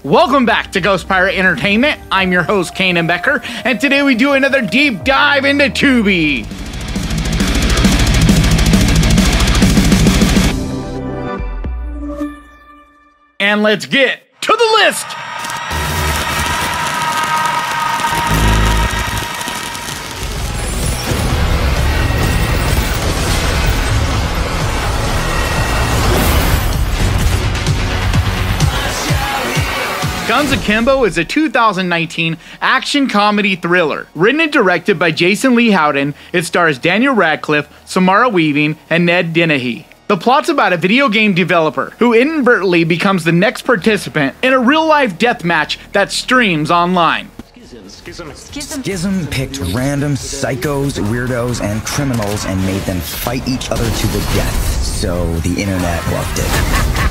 Welcome back to Ghost Pirate Entertainment. I'm your host, Kanan Becker, and today we do another deep dive into Tubi. And let's get to the list! Guns Akimbo is a 2019 action comedy thriller. Written and directed by Jason Lee Howden, it stars Daniel Radcliffe, Samara Weaving, and Ned Dennehy. The plot's about a video game developer who inadvertently becomes the next participant in a real-life deathmatch that streams online. Schism picked random psychos, weirdos, and criminals and made them fight each other to the death, so the internet loved it.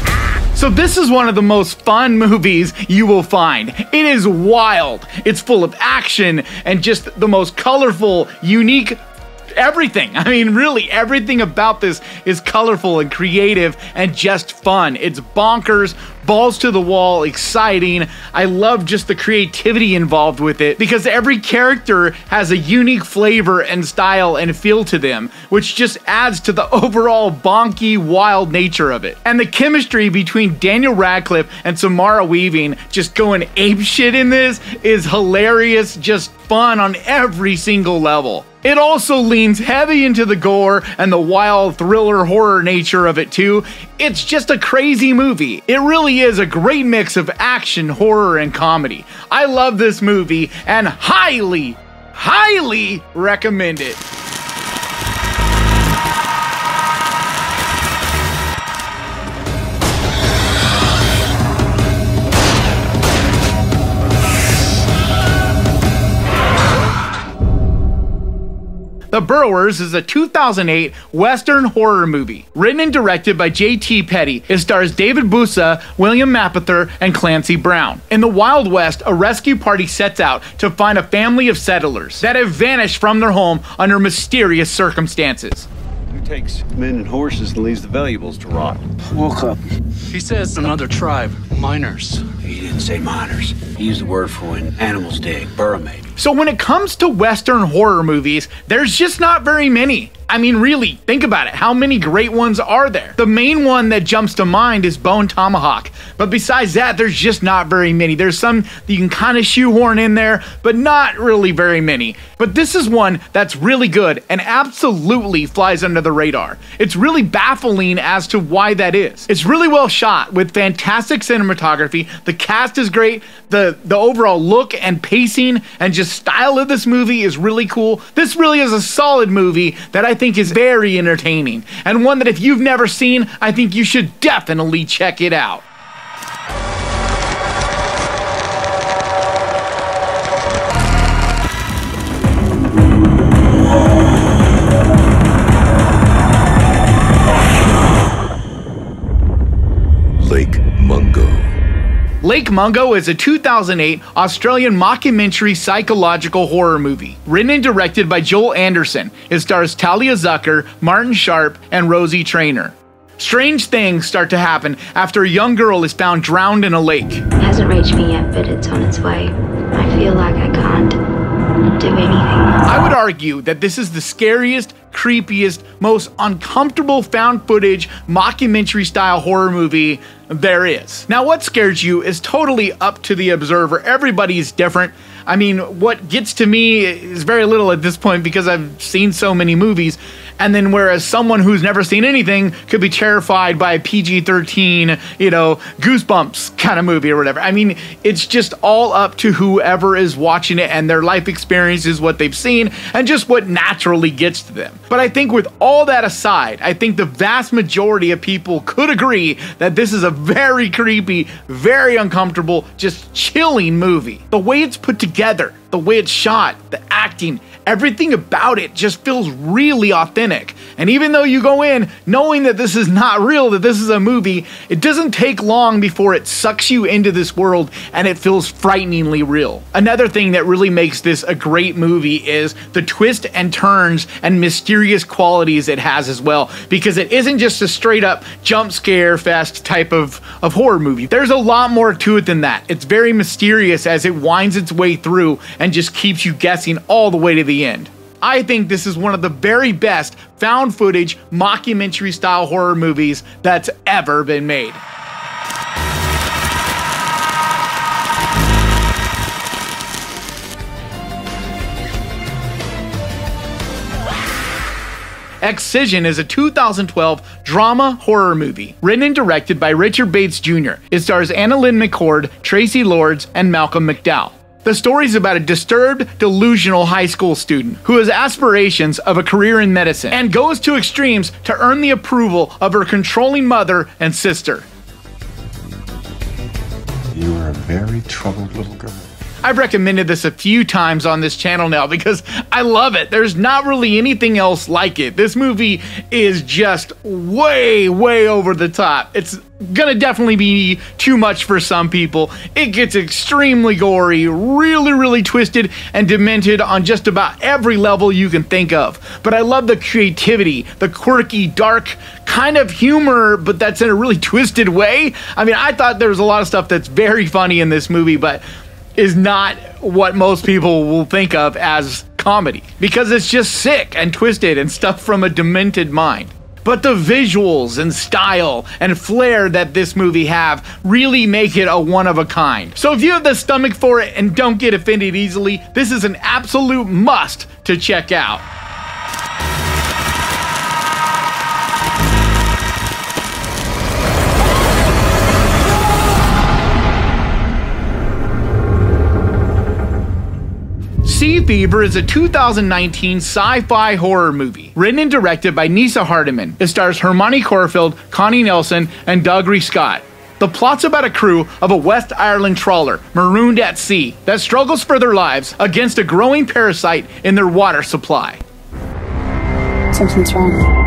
So this is one of the most fun movies you will find. It is wild. It's full of action and just the most colorful, unique everything. I mean, really, everything about this is colorful and creative and just fun. It's bonkers, balls to the wall, exciting. I love just the creativity involved with it because every character has a unique flavor and style and feel to them, which just adds to the overall bonky, wild nature of it. And the chemistry between Daniel Radcliffe and Samara Weaving just going apeshit in this is hilarious, just fun on every single level. It also leans heavy into the gore and the wild thriller horror nature of it too. It's just a crazy movie. It really is a great mix of action, horror, and comedy. I love this movie and highly recommend it. The Burrowers is a 2008 Western horror movie. Written and directed by J.T. Petty, it stars David Busa, William Mapother, and Clancy Brown. In the Wild West, a rescue party sets out to find a family of settlers that have vanished from their home under mysterious circumstances. Who takes men and horses and leaves the valuables to rot? Woke up. He says another tribe, miners. He didn't say miners. He used the word for when animals dig, burrow made. So when it comes to Western horror movies, there's just not very many. I mean, really, think about it. How many great ones are there? The main one that jumps to mind is Bone Tomahawk. But besides that, there's just not very many. There's some that you can kind of shoehorn in there, but not really very many. But this is one that's really good and absolutely flies under the radar. It's really baffling as to why that is. It's really well shot with fantastic cinematography. The cast is great. The overall look and pacing and just style of this movie is really cool. This really is a solid movie that I think is very entertaining, and one that if you've never seen, I think you should definitely check it out. Lake Mungo. Lake Mungo is a 2008 Australian mockumentary psychological horror movie. Written and directed by Joel Anderson, it stars Talia Zucker, Martin Sharp, and Rosie Traynor. Strange things start to happen after a young girl is found drowned in a lake. It hasn't reached me yet, but it's on its way. I feel like I can't do anything. I would argue that this is the scariest, creepiest, most uncomfortable found footage mockumentary style horror movie there is. Now, what scares you is totally up to the observer. Everybody's different. I mean, what gets to me is very little at this point because I've seen so many movies. And then whereas someone who's never seen anything could be terrified by a PG-13, Goosebumps kind of movie or whatever. I mean, it's just all up to whoever is watching it and their life experience is what they've seen and just what naturally gets to them. But I think with all that aside, I think the vast majority of people could agree that this is a very creepy, very uncomfortable, just chilling movie. The way it's put together, the way it's shot, the acting, everything about it just feels really authentic. And even though you go in knowing that this is not real, that this is a movie, it doesn't take long before it sucks you into this world and it feels frighteningly real. Another thing that really makes this a great movie is the twists and turns and mysterious qualities it has as well, because it isn't just a straight up jump scare fest type of horror movie. There's a lot more to it than that. It's very mysterious as it winds its way through and just keeps you guessing all the way to the end. I think this is one of the very best found footage mockumentary style horror movies that's ever been made. Excision is a 2012 drama horror movie written and directed by Richard Bates Jr. It stars Anna Lynn McCord, Tracy Lords, and Malcolm McDowell. The story is about a disturbed, delusional high school student who has aspirations of a career in medicine and goes to extremes to earn the approval of her controlling mother and sister. You are a very troubled little girl. I've recommended this a few times on this channel now because I love it. There's not really anything else like it. This movie is just way, way over the top. It's gonna definitely be too much for some people. It gets extremely gory, really, really twisted and demented on just about every level you can think of. But I love the creativity, the quirky, dark kind of humor, but that's in a really twisted way. I mean, I thought there was a lot of stuff that's very funny in this movie, but is not what most people will think of as comedy, because it's just sick and twisted and stuff from a demented mind. But the visuals and style and flair that this movie have really make it a one of a kind. So if you have the stomach for it and don't get offended easily, this is an absolute must to check out. Sea Fever is a 2019 sci-fi horror movie, written and directed by Nisa Hardiman. It stars Hermione Corfield, Connie Nelson, and Dougray Scott. The plot's about a crew of a West Ireland trawler marooned at sea that struggles for their lives against a growing parasite in their water supply. Something's wrong.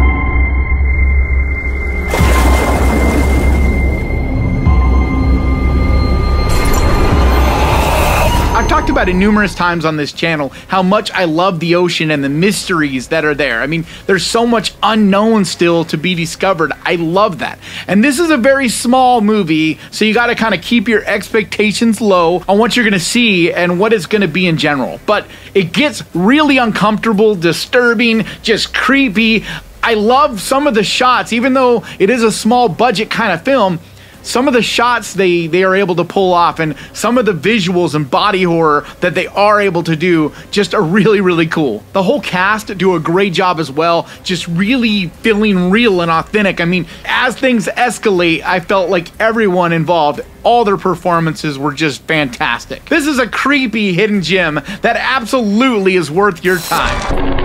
I've talked about it numerous times on this channel, how much I love the ocean and the mysteries that are there. I mean, there's so much unknown still to be discovered. I love that. And this is a very small movie, so you gotta kind of keep your expectations low on what you're gonna see and what it's gonna be in general. But it gets really uncomfortable, disturbing, just creepy. I love some of the shots, even though it is a small budget kind of film. Some of the shots they are able to pull off, and some of the visuals and body horror that they are able to do just are really, really cool. The whole cast do a great job as well, just really feeling real and authentic. I mean, as things escalate, I felt like everyone involved, all their performances were just fantastic. This is a creepy hidden gem that absolutely is worth your time.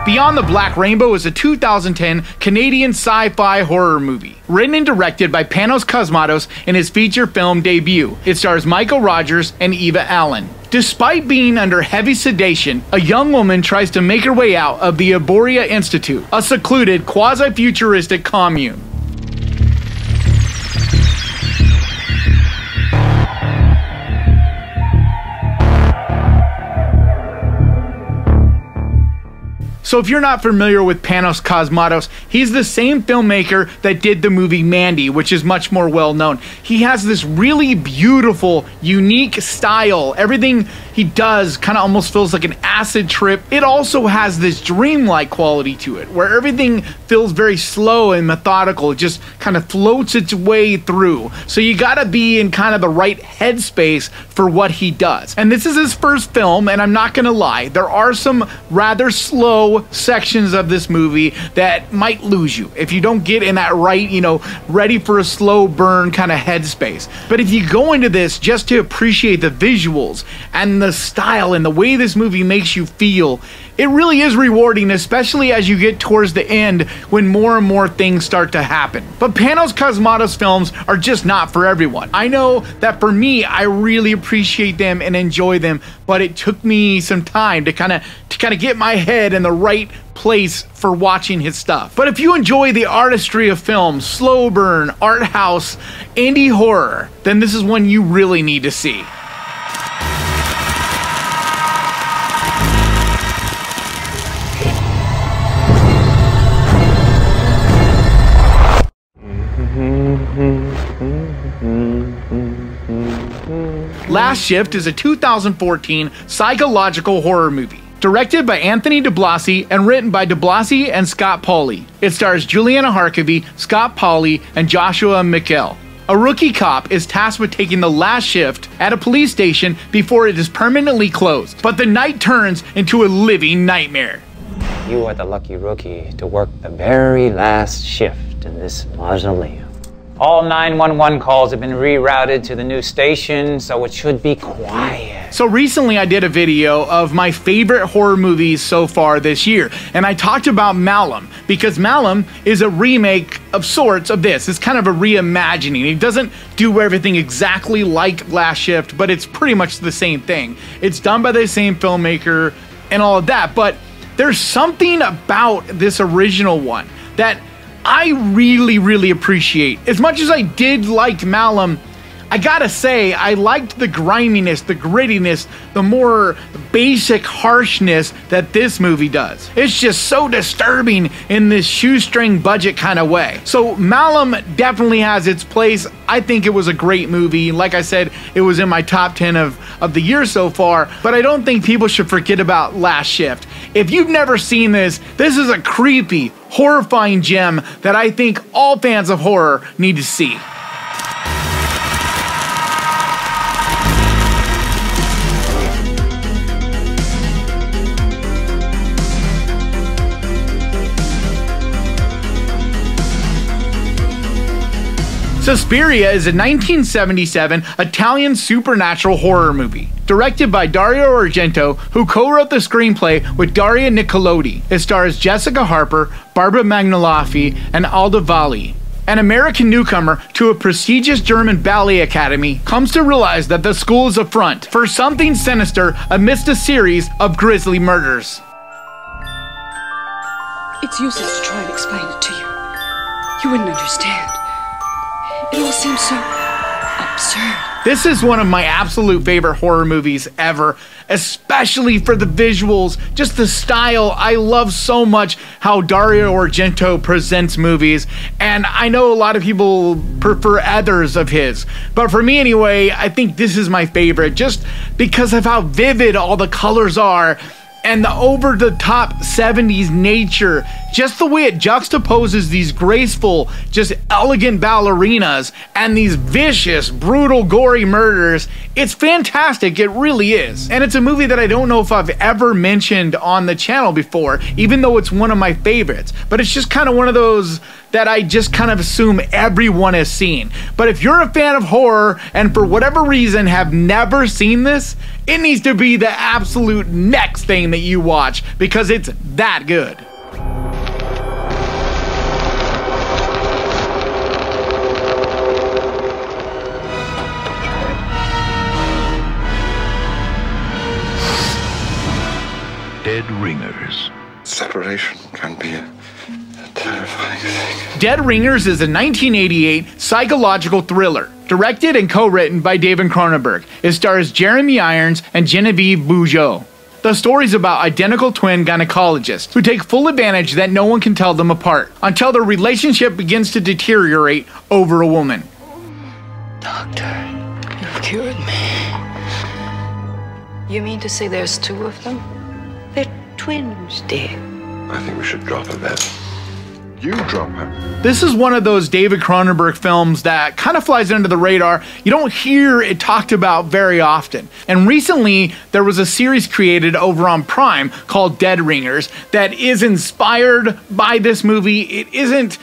Beyond the Black Rainbow is a 2010 Canadian sci-fi horror movie, written and directed by Panos Cosmatos in his feature film debut. It stars Michael Rogers and Eva Allen. Despite being under heavy sedation, a young woman tries to make her way out of the Arborea Institute, a secluded, quasi-futuristic commune. So if you're not familiar with Panos Cosmatos, he's the same filmmaker that did the movie Mandy, which is much more well known. He has this really beautiful, unique style. Everything he does kind of almost feels like an acid trip. It also has this dreamlike quality to it, where everything feels very slow and methodical. It just kind of floats its way through. So you gotta be in kind of the right headspace for what he does. And this is his first film, and I'm not gonna lie, there are some rather slow sections of this movie that might lose you if you don't get in that right, ready for a slow burn kind of headspace. But if you go into this just to appreciate the visuals and the style and the way this movie makes you feel, it really is rewarding, especially as you get towards the end when more and more things start to happen. But Panos Cosmatos films are just not for everyone. I know that for me, I really appreciate them and enjoy them, but it took me some time to kind of get my head in the right place for watching his stuff. But if you enjoy the artistry of film, slow burn, art house, indie horror, then this is one you really need to see. Last Shift is a 2014 psychological horror movie, directed by Anthony DiBlasi and written by DiBlasi and Scott Pauly. It stars Juliana Harkavy, Scott Pauly, and Joshua Mikkel. A rookie cop is tasked with taking the last shift at a police station before it is permanently closed, but the night turns into a living nightmare. You are the lucky rookie to work the very last shift in this mausoleum. All 911 calls have been rerouted to the new station, so it should be quiet. So recently I did a video of my favorite horror movies so far this year, and I talked about Malum, because Malum is a remake of sorts of this. It's kind of a reimagining. It doesn't do everything exactly like Last Shift, but it's pretty much the same thing. It's done by the same filmmaker and all of that, but there's something about this original one that I really, really appreciate. As much as I did like Malum, I gotta say, I liked the griminess, the grittiness, the more basic harshness that this movie does. It's just so disturbing in this shoestring budget kind of way. So Malum definitely has its place. I think it was a great movie. Like I said, it was in my top 10 of the year so far, but I don't think people should forget about Last Shift. If you've never seen this, this is a creepy, horrifying gem that I think all fans of horror need to see. Suspiria is a 1977 Italian supernatural horror movie, directed by Dario Argento, who co-wrote the screenplay with Daria Nicolodi. It stars Jessica Harper, Barbara Magnolfi, and Alda Valli. An American newcomer to a prestigious German ballet academy comes to realize that the school is a front for something sinister amidst a series of grisly murders. It's useless to try and explain it to you. You wouldn't understand. It all seems so absurd. This is one of my absolute favorite horror movies ever, especially for the visuals, just the style. I love so much how Dario Argento presents movies, and I know a lot of people prefer others of his, but for me anyway, I think this is my favorite just because of how vivid all the colors are and the over-the-top 70s nature, just the way it juxtaposes these graceful, just elegant ballerinas and these vicious, brutal, gory murders. It's fantastic, it really is. And it's a movie that I don't know if I've ever mentioned on the channel before, even though it's one of my favorites. But it's just kind of one of those that I just kind of assume everyone has seen. But if you're a fan of horror and for whatever reason have never seen this, it needs to be the absolute next thing that you watch because it's that good. Dead Ringers. Separation can be a terrifying thing. Dead Ringers is a 1988 psychological thriller, directed and co-written by David Cronenberg. It stars Jeremy Irons and Genevieve Bujold. The story's about identical twin gynecologists who take full advantage that no one can tell them apart until their relationship begins to deteriorate over a woman. Doctor, you've cured me. You mean to say there's two of them? They're twins, dear. I think we should drop a bet. you drop him. This is one of those David Cronenberg films that kind of flies under the radar. You don't hear it talked about very often. And recently, there was a series created over on Prime called Dead Ringers that is inspired by this movie. It isn't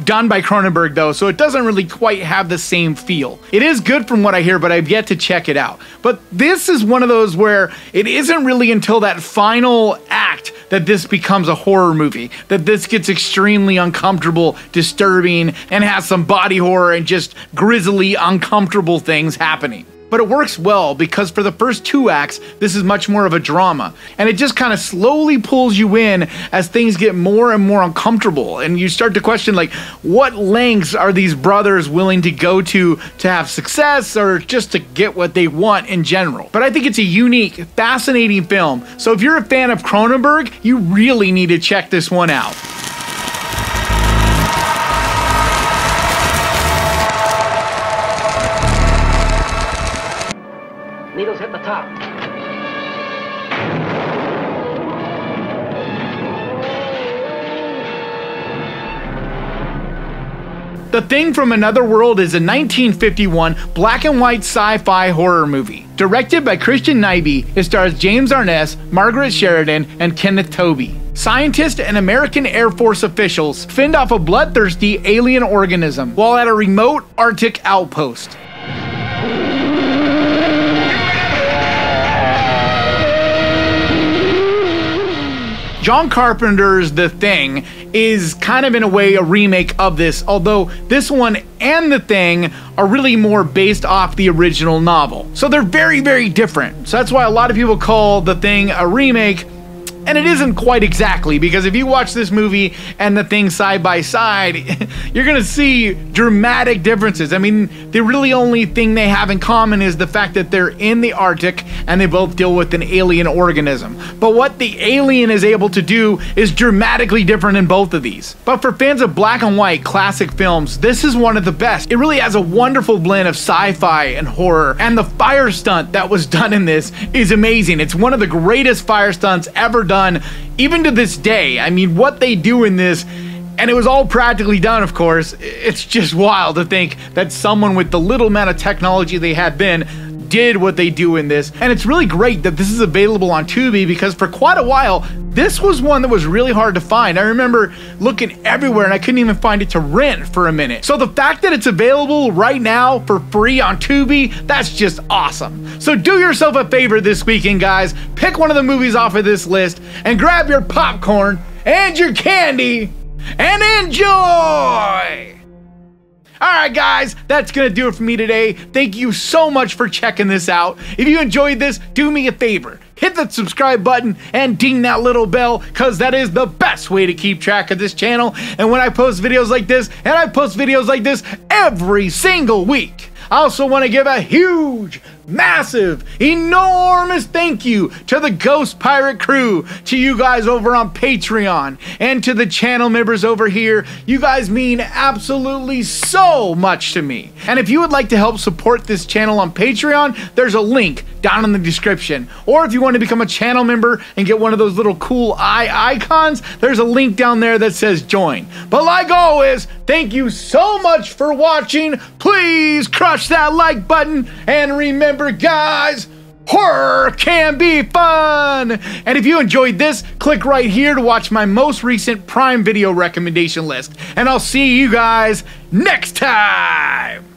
done by Cronenberg though, so it doesn't really quite have the same feel. It is good from what I hear, but I've yet to check it out. But this is one of those where it isn't really until that final act that this becomes a horror movie, that this gets extremely uncomfortable, disturbing, and has some body horror and just grisly, uncomfortable things happening. But it works well because for the first 2 acts, this is much more of a drama. And it just kind of slowly pulls you in as things get more and more uncomfortable. And you start to question, like, what lengths are these brothers willing to go to have success or just to get what they want in general? But I think it's a unique, fascinating film. So if you're a fan of Cronenberg, you really need to check this one out. Needles hit the top. The Thing from Another World is a 1951 black and white sci-fi horror movie. Directed by Christian Nyby, it stars James Arness, Margaret Sheridan, and Kenneth Tobey. Scientists and American Air Force officials fend off a bloodthirsty alien organism while at a remote Arctic outpost. John Carpenter's The Thing is kind of in a way a remake of this, although this one and The Thing are really more based off the original novel. So they're very, very different. So that's why a lot of people call The Thing a remake, and it isn't quite exactly, because if you watch this movie and The Thing side by side, you're gonna see dramatic differences. I mean, the really only thing they have in common is the fact that they're in the Arctic and they both deal with an alien organism. But what the alien is able to do is dramatically different in both of these. But for fans of black and white classic films, this is one of the best. It really has a wonderful blend of sci-fi and horror, and the fire stunt that was done in this is amazing. It's one of the greatest fire stunts ever done, even to this day. I mean, what they do in this, and it was all practically done, of course. It's just wild to think that someone with the little amount of technology they had then did what they do in this. And it's really great that this is available on Tubi, because for quite a while, this was one that was really hard to find. I remember looking everywhere and I couldn't even find it to rent for a minute. So the fact that it's available right now for free on Tubi, that's just awesome. So do yourself a favor this weekend, guys. Pick one of the movies off of this list and grab your popcorn and your candy and enjoy! Alright guys, that's gonna do it for me today. Thank you so much for checking this out. If you enjoyed this, do me a favor. Hit that subscribe button and ding that little bell, because that is the best way to keep track of this channel. And when I post videos like this, and I post videos like this every single week, I also want to give a huge, massive, enormous thank you to the Ghost Pirate crew, to you guys over on Patreon, and to the channel members over here. You guys mean absolutely so much to me. And if you would like to help support this channel on Patreon, there's a link down in the description. Or if you want to become a channel member and get one of those little cool eye icons, there's a link down there that says join. But like always, thank you so much for watching. Please crush that like button, and remember guys, horror can be fun! And if you enjoyed this, click right here to watch my most recent Prime Video recommendation list. And I'll see you guys next time!